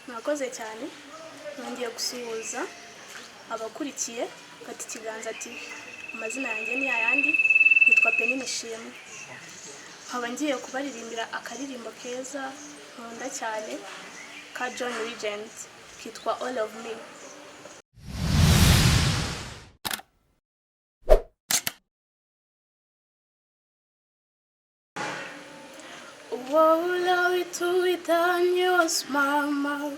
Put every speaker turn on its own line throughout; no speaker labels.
Mwakoze cyane nongeye gusuhuza abakurikiye Fata Ikiganza TV. Amazina yanjye ni ayandi, nitwa Penny Nishimwe. Nkaba ngiye kubaririmbira akaririmbo keza nkunda cyane ka John Legend kitwa All of Me. All it to it on your smile,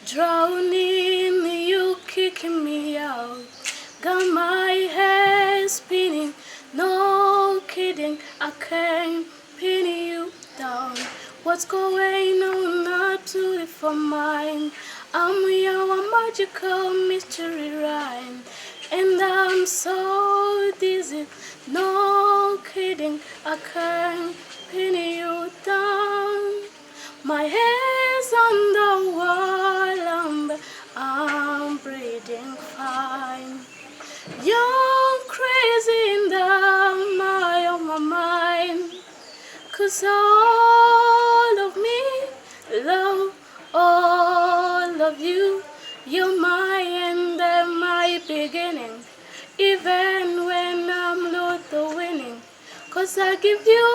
drowning in you, kicking me out. Got my head spinning, no kidding, I can't pin you down. What's going on? Not to it for mine. I'm your magical mystery rhyme, and I'm so dizzy, no kidding, I can't pin you down. My head's on the wall, I'm breathing fine. You're crazy in the my mind, 'cause all of me love all of you. You're my end and my beginning, even when I'm not the winning, 'cause I give you